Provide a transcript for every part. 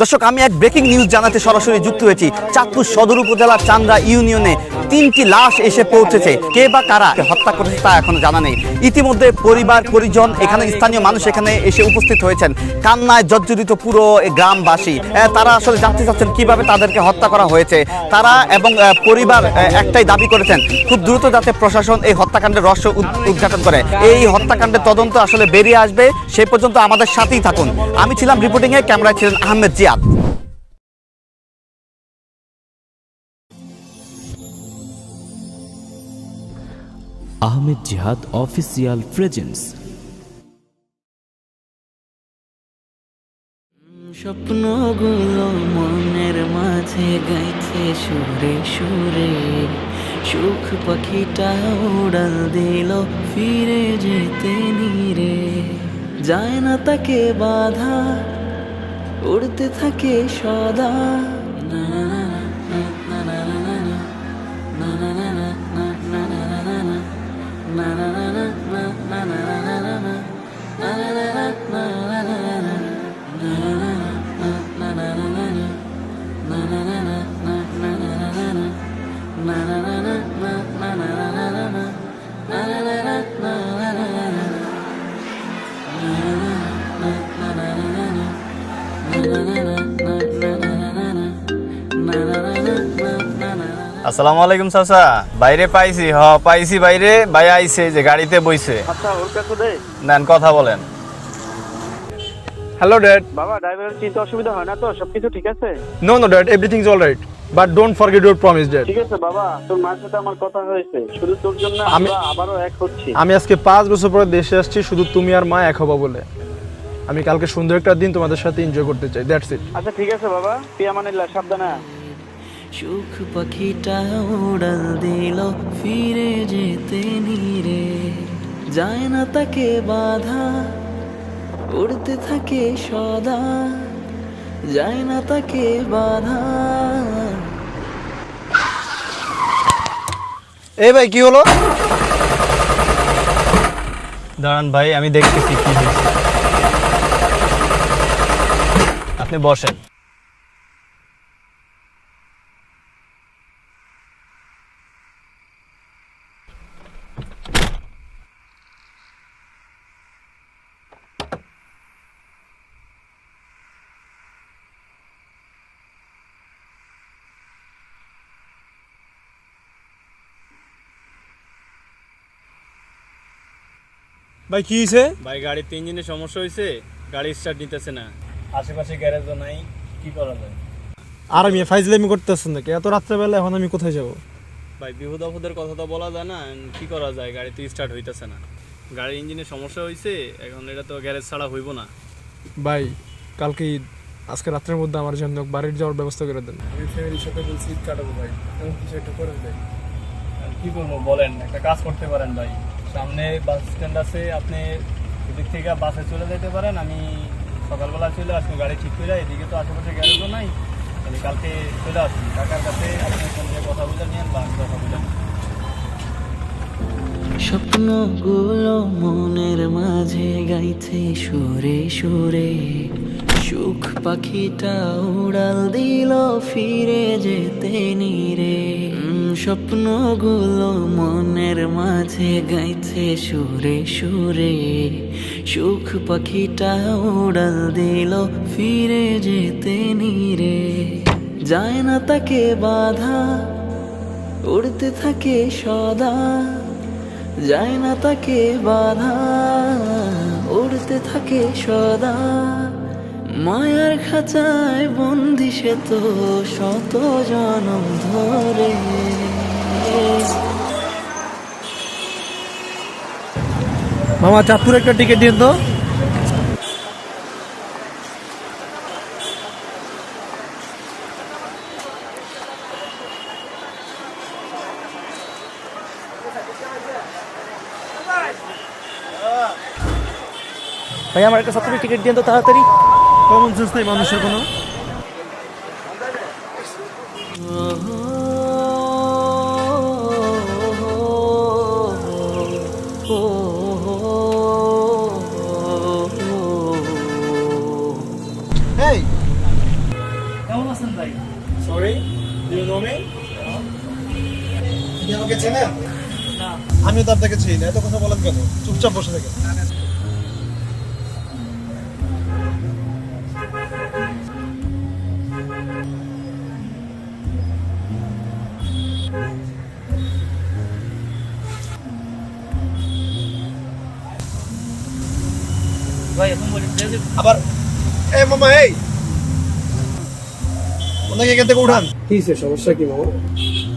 দর্শক, আমি এক ব্রেকিং নিউজ জানাতে সরাসরি যুক্ত হয়েছি। চাঁদপুর সদর উপজেলার চান্দ্রা ইউনিয়নে 3টি লাশ এসে পৌঁছেছে। কে বা কারা হত্যা করেছে তা এখনো জানা নেই। ইতিমধ্যে পরিবার পরিজন, এখানে স্থানীয় মানুষ এখানে এসে উপস্থিত হয়েছেন। কান্নায় জর্জরিত পুরো গ্রামবাসী। তারা আসলে জানতে চাচ্ছেন কিভাবে তাদেরকে হত্যা করা হয়েছে। তারা এবং পরিবার একটাই দাবি করেছেন, খুব দ্রুত যাতে প্রশাসন এই হত্যাকাণ্ডের রহস্য উদ্ঘাটন করে। এই হত্যাকাণ্ডের তদন্ত আসলে বেরিয়ে আসবে, সে পর্যন্ত আমাদের সাথেই থাকুন। আমি ছিলাম রিপোর্টিং এ, ক্যামেরায় ছিলেন আহমেদ জিয়াদ। আহমেদ জিহাদ অফিসিয়াল প্রেজেন্স। স্বপ্নগুলো মনের মাঝে গাইছে সুরে সুরে, সুখ পাখিটা উড়াল দিল ফিরে যেতে নিরে, যায় না তাকে বাধা, উড়তে থাকে সদা। না না না না না না না না না না না না আসসালামু আলাইকুম চাচা। বাইরে পাইছি, পাইছি বাইরে। ভাই আইছে যে গাড়িতে বইছে। আচ্ছা, ওর কাছে দে। নেন, কথা বলেন। Hello, Dad. বাবা, ড্রাইভারের চিন্তা অসুবিধা হয় না তো? সবকিছু ঠিক আছে? No, Dad. Everything's all right. But don't forget your promise, Dad. ঠিক আছে বাবা, তোর মার সাথে আমার কথা হয়েছে। শুধু তোর জন্য আমরা আবারও এক হচ্ছি। আমি আজকে 5 বছর পরে দেশে আসছি শুধু তুমি আর মা এক হবা বলে। আমি কালকে সুন্দর একটা দিন তোমাদের সাথে এনজয় করতে চাই। That's it. আচ্ছা ঠিক আছে বাবা, তুই আমানিল্লাহ, সাবধানে। সুখ পাখিটা উড়াল দিল ফিরে যেতে নিরে, যায় না তাকে বাধা, উড়তে থাকে সদা, যায় না তাকে বাধা। এই ভাই, কি হলো? দাঁড়ান ভাই, আমি দেখতেছি কি হয়েছে। আপনি বসেন। ভাই কি হয়েছে? ভাই, গাড়িতে ইঞ্জিনের সমস্যা হয়েছে, গাড়ি স্টার্ট নিতেছে না। আশেপাশে গ্যারেজও নাই, কি করা যায়? আর আমি ফাইজলামি করতেছেন নাকি? এত রাত্রেবেলা এখন আমি কোথায় যাব? ভাই, বিপদ আপদের কথা তো বলা যায় না, কি করা যায়? গাড়িতে স্টার্ট হইতেছে না, গাড়ির ইঞ্জিনের সমস্যা হয়েছে। এখন এটা তো গ্যারেজ ছাড়া হইব না। ভাই, কালকে ঈদ, আজকে রাত্রের মধ্যে আমার জন্য বাড়ির যাওয়ার ব্যবস্থা করে দেন। আমি ফ্যামিলির সাথে বলছি ঈদ কাটাবো ভাই, এমন কিছু একটা করে দেয়। কি করবো বলেন? একটা কাজ করতে পারেন ভাই, সামনে বাস স্ট্যান্ড আছে, আপনি এদিক থেকে বাসে চলে যেতে পারেন। আমি সকালবেলা চলে আসবো, গাড়ি ঠিক করে। এদিকে তো আশেপাশে গ্যারেজও নাই, আমি কালকে চলে আসবো টাকার কাছে। আপনি সঙ্গে কথা বলে নিয়েন বা আমি কথা বলে নিন। স্বপ্নগুলো মনের মাঝে গাইছে সুরে সুরে, সুখ পাখিটা উড়াল দিল ফিরে যেতে নিরে, স্বপ্নগুলো মনের মাঝে গাইছে সুরে সুরে, সুখ পাখিটা উড়াল দিল ফিরে যেতে নিরে, যায় না তাকে বাধা, উড়তে থাকে সদা, যায় না তাকে বাধা, উড়তে থাকে সদা। মায়ার খাঁচায় বন্দি সে তো শত জনম ধরে। মামা, চাঁদপুর একটা টিকিট দিন তো। ভাই, আমার একটা চাঁদপুরের টিকিট দিন তো তাড়াতাড়ি। কমন সেন্স নাই মানুষের কোনো? আছেন ভাই? Sorry, do you know me? আপনি আমাকে চেনেন? না। আমিও তো আপনাকে চিনি না, এত কথা বলেন কেন? চুপচাপ বসে থাকেন। ভাই এখন বলি আবার এই মামা, এই ওনাকে এখান থেকে উঠান। কি সমস্যা কি মামা?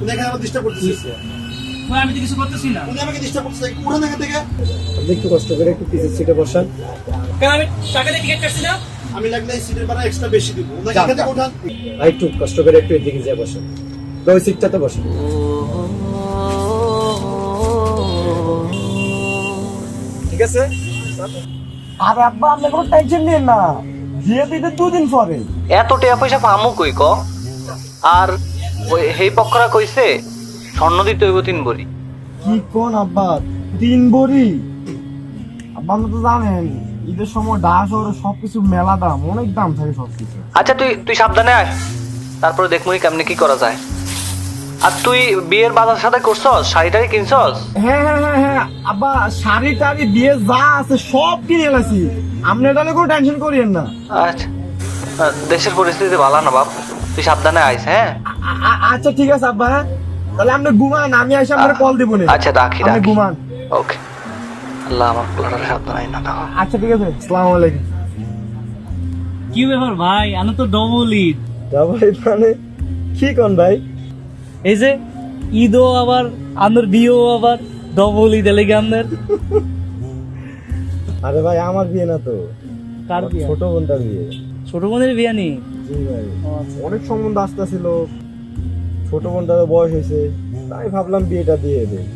উনি এখানে আমার ডিস্টার্ব করতেছে। ভাই আমি তো কিছু করতেছি না। উনি আমাকে ডিস্টার্ব করতেছে, উঠান এখান থেকে। আপনি একটু কষ্ট করে একটু পিছের সিটে বসান। কেন আমি টাকা দিয়ে টিকিট কাটছি না? আমি লাগলে এই সিটের ভাড়া এক্সট্রা বেশি দিব। উনাকে এখান থেকে উঠান। ভাই একটু কষ্ট করে একটু এদিকে যেয়ে বসেন, তো ওই সিটটাতে বসেন। ঠিক আছে? আরে আব্বা আপনি কোনো টেনশন নিন না, বিয়ে দিতে 2 দিন পরে। এত টাকা পয়সা পামু কই ক? আর ওই হেই পক্ষরা কইছে স্বর্ণ দিতে হইব 3 ভরি। কি কোন আব্বা 3 ভরি? আব্বা আপনি তো জানেন ঈদের সময় ঢাকা শহরে সবকিছু মেলা দাম, অনেক দাম থাকে সবকিছু। আচ্ছা তুই সাবধানে আয়, তারপরে দেখমুই কেমনে কি করা যায়। আর তুই বিয়ের বাজার সাথে করছস, শাড়ি কিনছস? হ্যাঁ আব্বা শাড়ি টাড়ি বিয়ে যা আছে সব কিনে এলাছি, আপনি তাহলে কোনো টেনশন করিয়েন না। আচ্ছা, দেশের পরিস্থিতি ভালো না বাপ, তুই সাবধানে আইস। হ্যাঁ আচ্ছা ঠিক আছে আব্বা, হ্যাঁ তাহলে আপনি ঘুমান, আমি এসে আপনার কল দিব না। আচ্ছা রাখি আপনি ঘুমান। ওকে, আল্লাহ আমার পোলারে সাবধানে না দাও। আচ্ছা ঠিক আছে, আসসালামু আলাইকুম। কি ব্যাপার ভাই, আমি তো ডবল ঈদ। ভাই মানে কি কোন ভাই? এই যে ঈদও আবার আমার বিয়েও আবার ডবল ঈদ লেগে আপনার। আরে ভাই আমার বিয়ে না তো, কার বিয়ে? ছোট বোনটার বিয়ে। ছোট বোনের বিয়ে নি? জি ভাই, অনেক সম্বন্ধ আসতেছিল, ছোট বোনটারও বয়স হয়েছে, তাই ভাবলাম বিয়েটা দিয়ে দেই।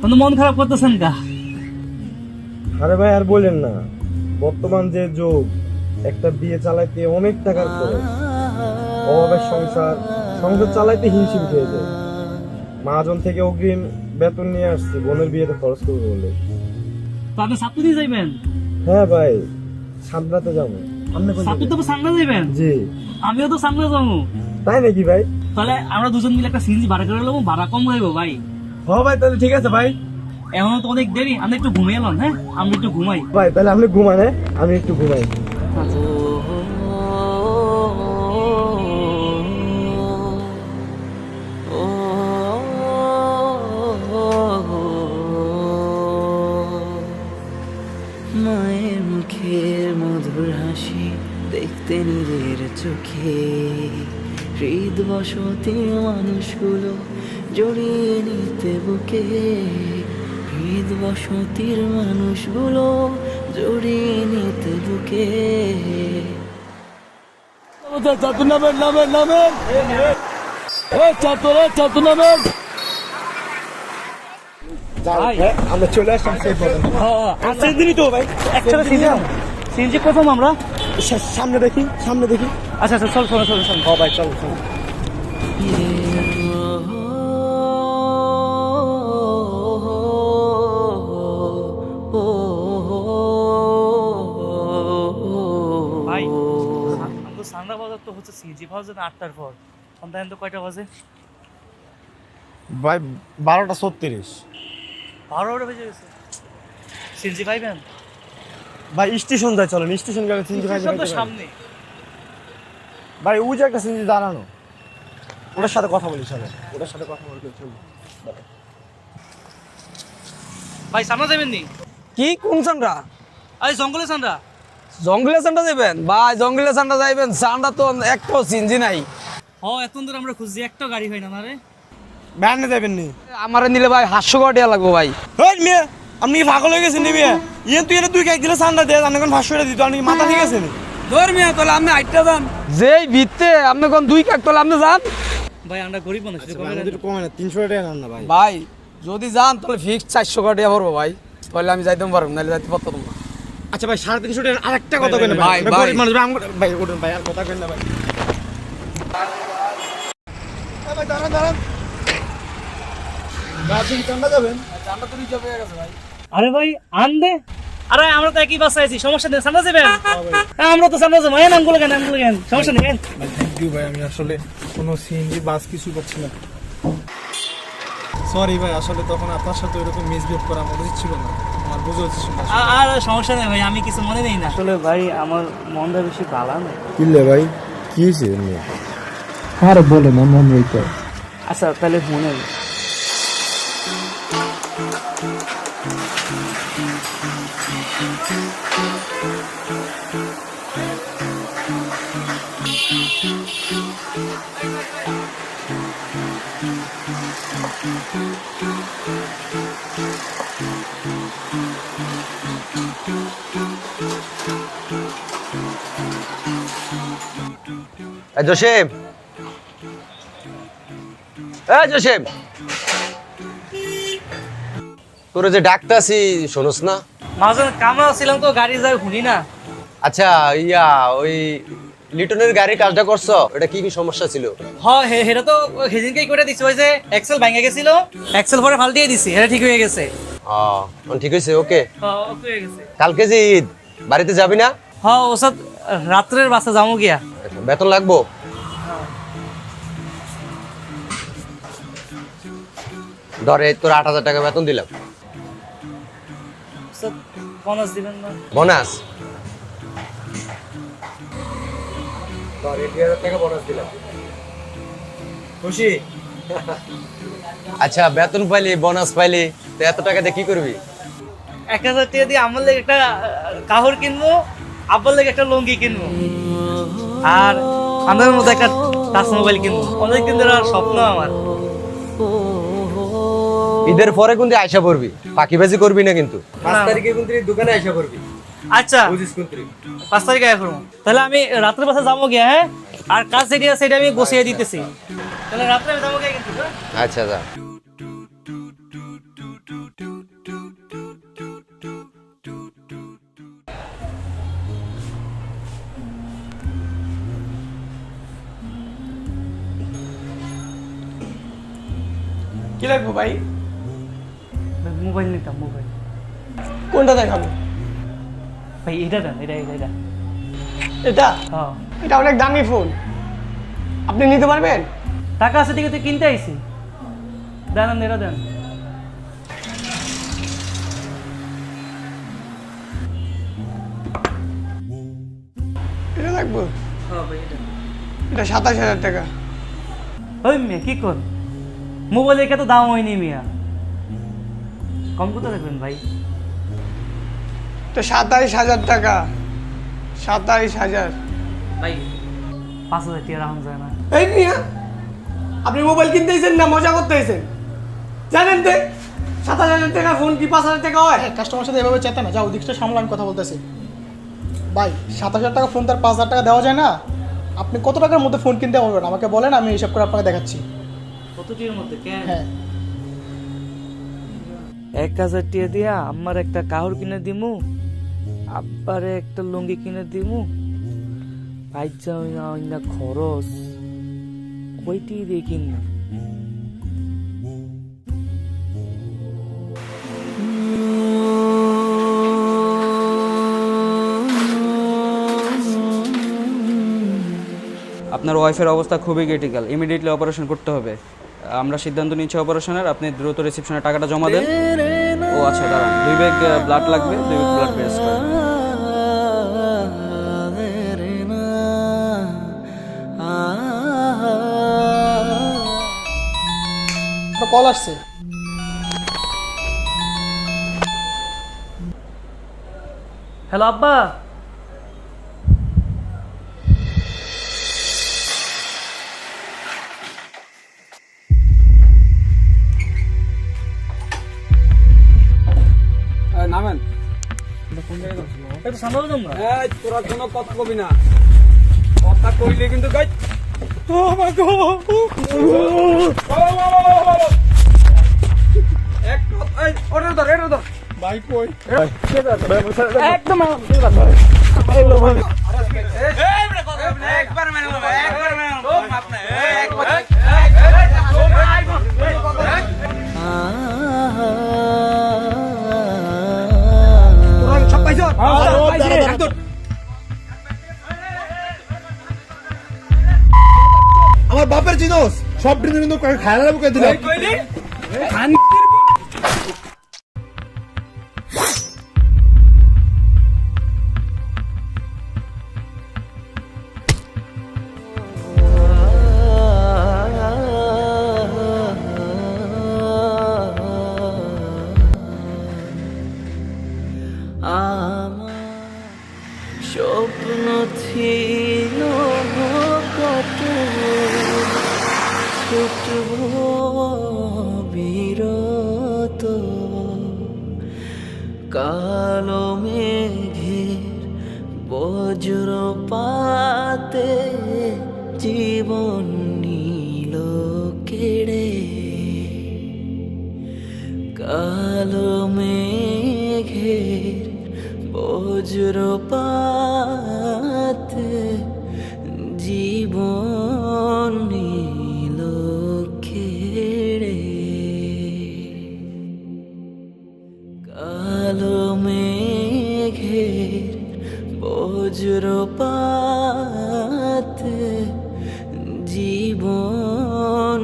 কোনো মন খারাপ করতেছেন কা? আরে ভাই আর বলেন না, বর্তমান যে যুগ, একটা বিয়ে চালাইতে অনেক টাকার খরচ, অভাবের সংসার চালাইতে হিমশিম খেয়ে যায়। মহাজন থেকে অগ্রিম বেতন নিয়ে আসছি বোনের বিয়েতে খরচ করবো বলে। তো আপনি সাপুর দিয়ে যাইবেন? হ্যাঁ ভাই, সামলাতে যাবো। আপনি কোন সাপুর জায়গায়? তো সামনে যাইবেন? জি। আমিও তো সামনে যাবো। তাই নাকি ভাই? তাহলে আমরা দুজন মিলে একটা সিএনজি ভাড়া করে নেবো, ভাড়া কম হইব ভাই। হ্যাঁ ভাই তাহলে ঠিক আছে ভাই। এখনো তো অনেক দেরি, আমরা একটু ঘুমিয়ে এলাম। হ্যাঁ আমরা একটু ঘুমাই। ভাই তাহলে আপনি ঘুমান, হ্যাঁ আমি একটু ঘুমাই। মায়ের মুখের মধুর হাসি দেখতে নিজের চোখে, হৃদ বসতি মানুষগুলো জড়িয়ে নিতে বুকে, হৃদ বসতির মানুষগুলো জড়িয়ে নিতে বুকে। আমরা চলে আসলাম সেই পর্যন্ত। তো ভাই একসাথে সিএনজি প্রথম আমরা সামনে দেখি। আচ্ছা চল। হ্যাঁ ভাই চলো। ভাই আমাদের সান্ডা বাজার তো হচ্ছে সিএনজি পাওয়া যায় 8টার পর, সন্ধ্যা তো কয়টা বাজে? ভাই 12:36। 12টা বেজে গেছে। সিএনজি পাইবেন? ভাই স্টেশন যায়, চলেন স্টেশন গেলে সিনজি ভাই স্টেশন তো সামনে। ভাই ওই যে একটা সিনজি দাঁড়ানো, ওটার সাথে কথা বলি, চলেন ওটার সাথে কথা বলি। ভাই সামনে যাবেন নি? কি কোন সান্ডা? আরে জঙ্গলে সান্ডা। জঙ্গলে সান্ডা যাবেন ভাই? জঙ্গলে সান্ডা যাইবেন, সান্ডা তো একটাও সিনজি নাই। এতক্ষণ ধরে আমরা খুঁজছি, একটা গাড়ি হয় না না রে। ব্যান্ডে যাবেন নি? আমারে নিলে ভাই 500 টাকা দেয়া লাগবে ভাই। হেই মেয়ে, আপনি কি পাগল হয়ে গেছেন নিবি? ইয়েন তুই এটা 2 কেক দিলে সান্ডা দে, আমি কোন 500 টাকা দিত, আপনি কি মাথা ঠিক আছে নি? ধর্মিয়া তাহলে আপনি 8টা যান, যেই ভিত্তে আপনি কোন 2 কাক তাহলে আপনি যান। ভাই আমরা গরিব মানুষ, কমে না 300 টাকা নেন না ভাই। ভাই যদি যান তাহলে ফিক্স 400 টাকা পড়বো ভাই, তাহলে আমি যাইতে পারবো, নাহলে যাইতে পারতাম না। আচ্ছা ভাই 350 টাকা আরেকটা কথা কইনা ভাই, ভাই, ভাই। গরিব মানুষ ভাই, ভাই ওঠেন ভাই, আর কথা কইনা ভাই। ভাই দাঁড়ান গাড়ি ঠান্ডা যাবেন? ঠান্ডা তো রিজার্ভ হয়ে গেছে ভাই। আরে ভাই আন দে। আরে আমরা তো একই বাসায় আছি, সমস্যা নেই, সামনে যাবেন। আমরা তো সামনে যাবো, নামগুলো কেন, সমস্যা নেই। থ্যাংক ইউ ভাই, আমি আসলে কোনো সিএনজি বাস কিছু পাচ্ছি না। সরি ভাই, আসলে তখন আপনার সাথে এরকম মিসবিহেভ করা আমার উচিত ছিল না, আমার বোঝা উচিত ছিল না। আর সমস্যা নেই ভাই, আমি কিছু মনে নেই না। আসলে ভাই আমার মনটা বেশি ভালো না। কিলে ভাই, কি হয়েছে? আরে বলে না, মন রইতে। আচ্ছা তাহলে মনে জোসেফ, জোসেফ, তোর যে ডাকতাছি শোনস না? মাঝে কামা ছিলাম তো, গাড়ি যায় শুনি না। আচ্ছা, ওই লিটনের গাড়ির কাজটা করছো, এটা কি কি সমস্যা ছিল? হ্যাঁ এটা তো সেদিনকেই করে দিছি, ওই যে এক্সেল ভেঙে গেছিল, এক্সেল পরে ফাল দিয়ে দিছি, এটা ঠিক হয়ে গেছে। ঠিক হয়েছে, ওকে। ওকে হয়ে গেছে। কালকে যে ঈদ, বাড়িতে যাবি না? হ্যাঁ ওসব রাত্রের বাসে যাবো গিয়া। বেতন লাগবো? ধরে তোর 8,000 টাকা বেতন দিলাম। বোনাস দিবেন না? বোনাস? ধর 20,000 টাকা বোনাস দিলাম। খুশি? আচ্ছা, বেতন পাইলি, বোনাস পাইলি, তো এত টাকা দিয়ে কি করবি? 1,000 টাকা দিয়ে আমার লেগে একটা কাপড় কিনবো, আব্বার লেগে একটা লুঙ্গি কিনবো, আর আমাদের মধ্যে একটা টাচ মোবাইল কিনবো। অনেকদিন ধরে স্বপ্ন আমার। ঈদের পরে কিন্তু আয়সা পড়বি, ফাঁকিবাজি করবি না কিন্তু। 5 তারিখে কিন্তু দোকানে আয়সা পড়বি। আচ্ছা বুঝিস কিন্তু? 5 তারিখে আয় করবো। তাহলে আমি রাত্রের বাসে যাবো গিয়া, হ্যাঁ? আর কাজ সেটা আমি বসিয়ে দিতেছি। তাহলে রাত্রে আমি যাবো গিয়া কিন্তু। আচ্ছা, যা। কি লাগবে ভাই? মোবাইল নিতাম, মোবাইল। কোনটা দেখাবো ভাই এটা দেন, এটা। এটা? হ্যাঁ। এটা অনেক দামি ফোন, আপনি নিতে পারবেন? টাকা আছে দিকে তুই কিনতে আইসি। দেন, এটা দেন। এটা লাগবে? হ্যাঁ ভাই এটা। এটা 27,000 টাকা। ওই মেয়ে কি কর, মোবাইলের এত দাম হয়নি মিয়া, কম কত রাখবেন ভাই? তো 27,000 টাকা। 27,000। ভাই 5,000 টাকা রাখুন যায় না? এই মিয়া, আপনি মোবাইল কিনতে এসেছেন না মজা করতে এসেছেন? জানেন তো 27,000 টাকা ফোন কি 5,000 টাকা হয়? কাস্টমার সাথে এভাবে চেতে না, যাও ওদিকটা সামলা, আমি কথা বলতেছি। ভাই 27,000 টাকা ফোন তার 5,000 টাকা দেওয়া যায় না? আপনি কত টাকার মধ্যে ফোন কিনতে পারবেন আমাকে বলেন, আমি হিসাব করে আপনাকে দেখাচ্ছি। কতটির মধ্যে কেন? হ্যাঁ, 1,000 টাকা দিয়া আমার একটা কাহর কিনে দিমু, আব্বারে একটা লুঙ্গি কিনে দিমু, পাইজা না খরচ ওইটি দিয়ে কিনবো। আপনার ওয়াইফের অবস্থা খুবই ক্রিটিক্যাল, ইমিডিয়েটলি অপারেশন করতে হবে। আমরা সিদ্ধান্ত নিচ্ছি অপারেশনের, আপনি দ্রুত রিসেপশনে টাকাটা জমা দেন। ও আচ্ছা, দাঁড়ান, 2 ব্যাগ ব্লাড লাগবে, 2 ব্যাগ ব্লাড বেস্ট করেন। কল আসছে। হ্যালো আব্বা। নামেন। একটু সামনে যাও না। এই তোরা কোনো কথা কবি না, কথা কইলে কিন্তু গাই। ও মা গো, এক এই অর্ডার ধর। ভাই কই? একদম একবার মেনে নেব, একবার মেনে নেব আপনি। তোরা সব আমার বাপের জিনিস সব দিন কিন্তু খায়লা বুকে দিলাম স্বপ্ন ছিল কত ছুটব বিরত কালো মেঘের বজ্রপাতে জীবন নীল কেড়ে কালো মেঘের বজ্রপাতে জীবন নীল খেড়ে কালো মেঘের বজ্রপাতে জীবন